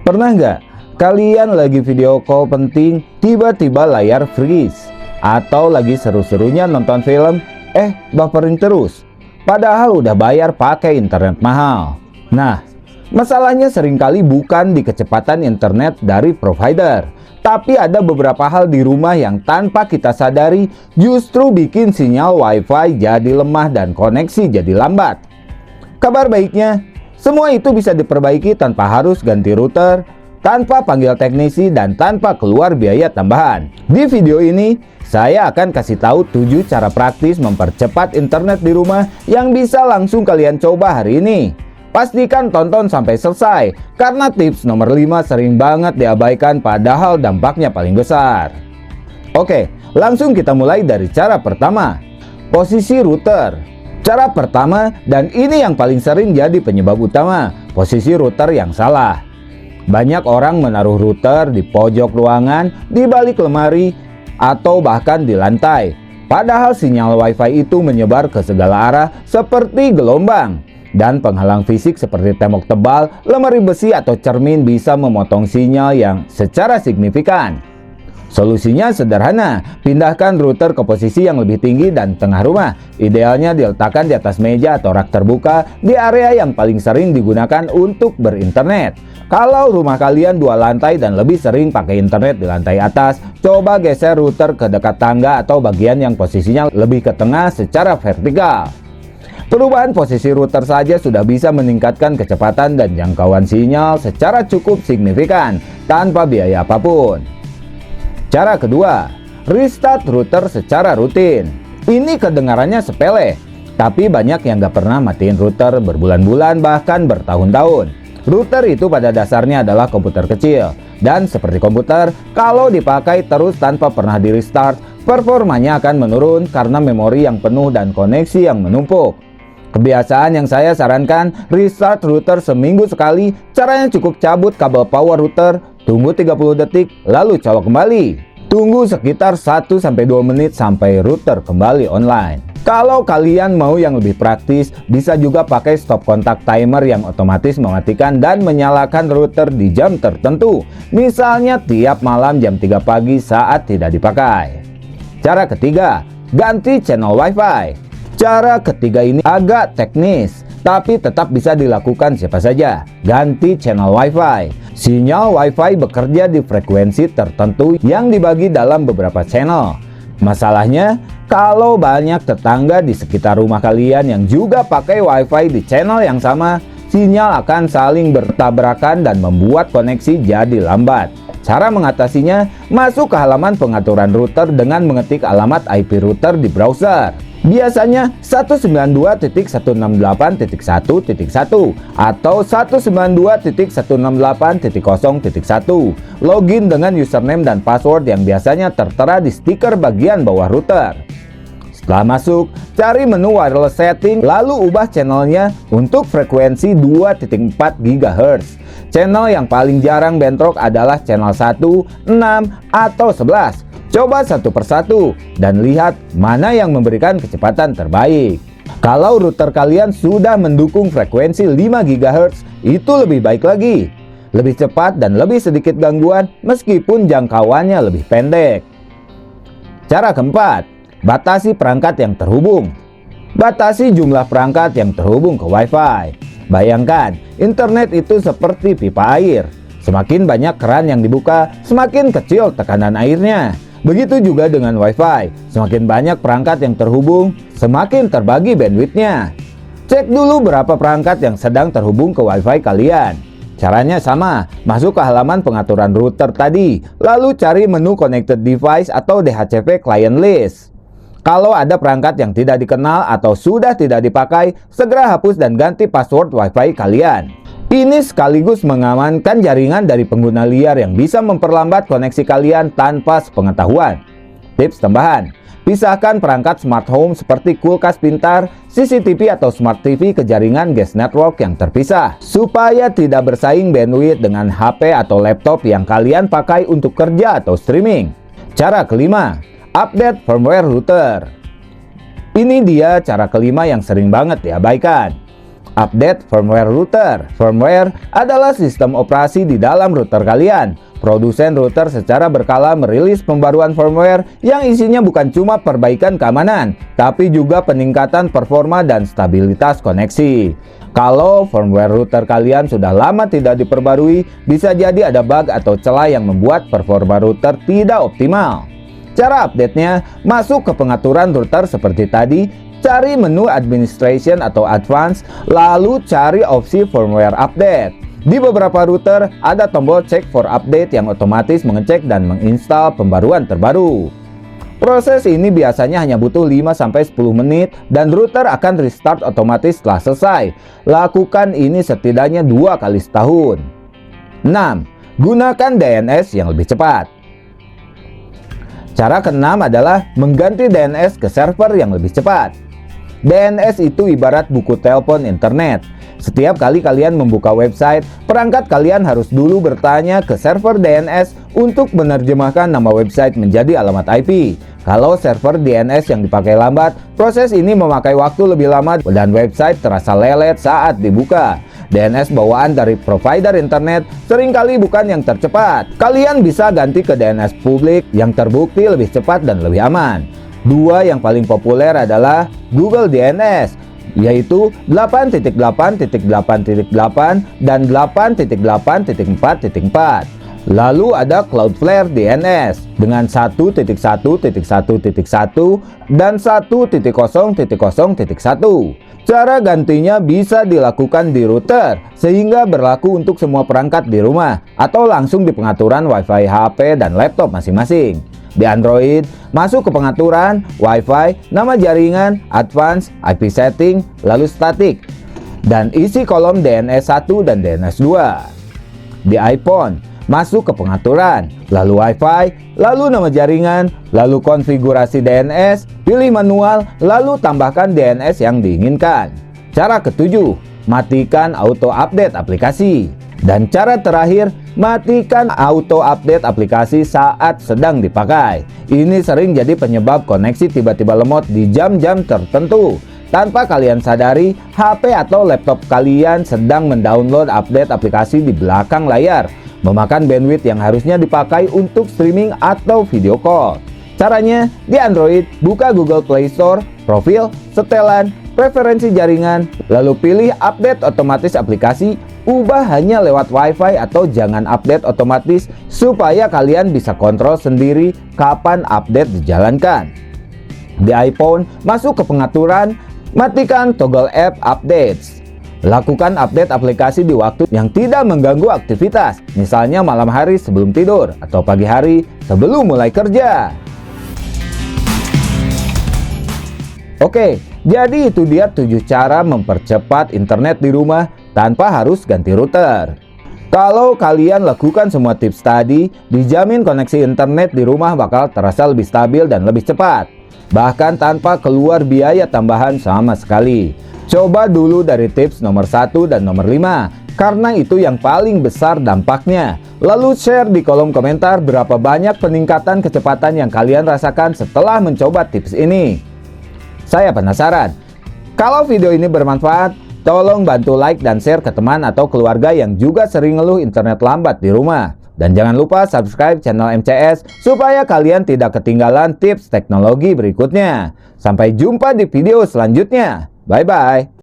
Pernah nggak kalian lagi video call penting, tiba-tiba layar freeze? Atau lagi seru-serunya nonton film, buffering terus? Padahal udah bayar pakai internet mahal. Nah, masalahnya seringkali bukan di kecepatan internet dari provider, tapi ada beberapa hal di rumah yang tanpa kita sadari justru bikin sinyal WiFi jadi lemah dan koneksi jadi lambat. Kabar baiknya, semua itu bisa diperbaiki tanpa harus ganti router, tanpa panggil teknisi, dan tanpa keluar biaya tambahan. Di video ini, saya akan kasih tahu 7 cara praktis mempercepat internet di rumah yang bisa langsung kalian coba hari ini. Pastikan tonton sampai selesai, karena tips nomor 5 sering banget diabaikan padahal dampaknya paling besar. Oke, langsung kita mulai dari cara pertama. Posisi router. Cara pertama, dan ini yang paling sering jadi penyebab utama, posisi router yang salah. Banyak orang menaruh router di pojok ruangan, di balik lemari, atau bahkan di lantai. Padahal sinyal WiFi itu menyebar ke segala arah seperti gelombang. Dan penghalang fisik seperti tembok tebal, lemari besi, atau cermin bisa memotong sinyal yang secara signifikan. Solusinya sederhana, pindahkan router ke posisi yang lebih tinggi dan tengah rumah. Idealnya diletakkan di atas meja atau rak terbuka di area yang paling sering digunakan untuk berinternet. Kalau rumah kalian 2 lantai dan lebih sering pakai internet di lantai atas, coba geser router ke dekat tangga atau bagian yang posisinya lebih ke tengah secara vertikal. Perubahan posisi router saja sudah bisa meningkatkan kecepatan dan jangkauan sinyal secara cukup signifikan tanpa biaya apapun. Cara kedua, restart router secara rutin. Ini kedengarannya sepele, tapi banyak yang gak pernah matiin router berbulan-bulan bahkan bertahun-tahun. Router itu pada dasarnya adalah komputer kecil, dan seperti komputer, kalau dipakai terus tanpa pernah di restart, performanya akan menurun karena memori yang penuh dan koneksi yang menumpuk. Kebiasaan yang saya sarankan, restart router seminggu sekali. Caranya cukup cabut kabel power router, tunggu 30 detik, lalu colok kembali. Tunggu sekitar 1-2 menit sampai router kembali online. Kalau kalian mau yang lebih praktis, bisa juga pakai stop kontak timer yang otomatis mematikan dan menyalakan router di jam tertentu. Misalnya tiap malam jam 3 pagi saat tidak dipakai. Cara ketiga, ganti channel WiFi. Cara ketiga ini agak teknis, tapi tetap bisa dilakukan siapa saja. Ganti channel WiFi. Sinyal WiFi bekerja di frekuensi tertentu yang dibagi dalam beberapa channel. Masalahnya, kalau banyak tetangga di sekitar rumah kalian yang juga pakai WiFi di channel yang sama, sinyal akan saling bertabrakan dan membuat koneksi jadi lambat. Cara mengatasinya, masuk ke halaman pengaturan router dengan mengetik alamat IP router di browser. Biasanya 192.168.1.1 atau 192.168.0.1. Login dengan username dan password yang biasanya tertera di stiker bagian bawah router. Setelah masuk, cari menu wireless setting, lalu ubah channelnya untuk frekuensi 2.4 GHz. Channel yang paling jarang bentrok adalah channel 1, 6, atau 11. Coba satu persatu dan lihat mana yang memberikan kecepatan terbaik. Kalau router kalian sudah mendukung frekuensi 5 GHz, itu lebih baik lagi. Lebih cepat dan lebih sedikit gangguan meskipun jangkauannya lebih pendek. Cara keempat, batasi perangkat yang terhubung. Batasi jumlah perangkat yang terhubung ke WiFi. Bayangkan, internet itu seperti pipa air. Semakin banyak keran yang dibuka, semakin kecil tekanan airnya. Begitu juga dengan WiFi, semakin banyak perangkat yang terhubung, semakin terbagi bandwidthnya. Cek dulu berapa perangkat yang sedang terhubung ke WiFi kalian. Caranya sama, masuk ke halaman pengaturan router tadi, lalu cari menu Connected Device atau DHCP Client List. Kalau ada perangkat yang tidak dikenal atau sudah tidak dipakai, segera hapus dan ganti password WiFi kalian. Ini sekaligus mengamankan jaringan dari pengguna liar yang bisa memperlambat koneksi kalian tanpa sepengetahuan. Tips tambahan, pisahkan perangkat smart home seperti kulkas pintar, CCTV atau smart TV ke jaringan gas network yang terpisah, supaya tidak bersaing bandwidth dengan HP atau laptop yang kalian pakai untuk kerja atau streaming. Cara kelima, update firmware router. Ini dia cara kelima yang sering banget diabaikan. Update firmware router. Firmware adalah sistem operasi di dalam router kalian. Produsen router secara berkala merilis pembaruan firmware yang isinya bukan cuma perbaikan keamanan, tapi juga peningkatan performa dan stabilitas koneksi. Kalau firmware router kalian sudah lama tidak diperbarui, bisa jadi ada bug atau celah yang membuat performa router tidak optimal. Cara update-nya, masuk ke pengaturan router seperti tadi, cari menu administration atau advance, lalu cari opsi firmware update. Di beberapa router ada tombol check for update yang otomatis mengecek dan menginstal pembaruan terbaru. Proses ini biasanya hanya butuh 5-10 menit dan router akan restart otomatis setelah selesai. Lakukan ini setidaknya 2 kali setahun. 6. Gunakan DNS yang lebih cepat. Cara ke-6 adalah mengganti DNS ke server yang lebih cepat. DNS itu ibarat buku telepon internet. Setiap kali kalian membuka website, perangkat kalian harus dulu bertanya ke server DNS untuk menerjemahkan nama website menjadi alamat IP. Kalau server DNS yang dipakai lambat, proses ini memakai waktu lebih lama dan website terasa lelet saat dibuka. DNS bawaan dari provider internet seringkali bukan yang tercepat. Kalian bisa ganti ke DNS publik yang terbukti lebih cepat dan lebih aman. 2 yang paling populer adalah Google DNS, yaitu 8.8.8.8 dan 8.8.4.4. Lalu ada Cloudflare DNS dengan 1.1.1.1 dan 1.0.0.1. Cara gantinya bisa dilakukan di router sehingga berlaku untuk semua perangkat di rumah atau langsung di pengaturan Wi-Fi HP dan laptop masing-masing. Di Android, masuk ke pengaturan, Wi-Fi, nama jaringan, advance, IP setting, lalu static, dan isi kolom DNS 1 dan DNS 2. Di iPhone, masuk ke pengaturan, lalu Wi-Fi, lalu nama jaringan, lalu konfigurasi DNS, pilih manual, lalu tambahkan DNS yang diinginkan. Cara ke-7, matikan auto update aplikasi. Dan cara terakhir, matikan auto update aplikasi saat sedang dipakai. Ini sering jadi penyebab koneksi tiba-tiba lemot di jam-jam tertentu. Tanpa kalian sadari, HP atau laptop kalian sedang mendownload update aplikasi di belakang layar, memakan bandwidth yang harusnya dipakai untuk streaming atau video call. Caranya, di Android, buka Google Play Store, profil, setelan, preferensi jaringan, lalu pilih update otomatis aplikasi, ubah hanya lewat Wi-Fi atau jangan update otomatis supaya kalian bisa kontrol sendiri kapan update dijalankan. Di iPhone, masuk ke pengaturan, matikan toggle app updates. Lakukan update aplikasi di waktu yang tidak mengganggu aktivitas, misalnya malam hari sebelum tidur atau pagi hari sebelum mulai kerja. Oke, jadi itu dia 7 cara mempercepat internet di rumah tanpa harus ganti router. Kalau kalian lakukan semua tips tadi, dijamin koneksi internet di rumah bakal terasa lebih stabil dan lebih cepat, bahkan tanpa keluar biaya tambahan sama sekali. Coba dulu dari tips nomor 1 dan nomor 5, karena itu yang paling besar dampaknya. Lalu share di kolom komentar berapa banyak peningkatan kecepatan yang kalian rasakan setelah mencoba tips ini. Saya penasaran. Kalau video ini bermanfaat, tolong bantu like dan share ke teman atau keluarga yang juga sering ngeluh internet lambat di rumah. Dan jangan lupa subscribe channel MCS supaya kalian tidak ketinggalan tips teknologi berikutnya. Sampai jumpa di video selanjutnya. Bye-bye.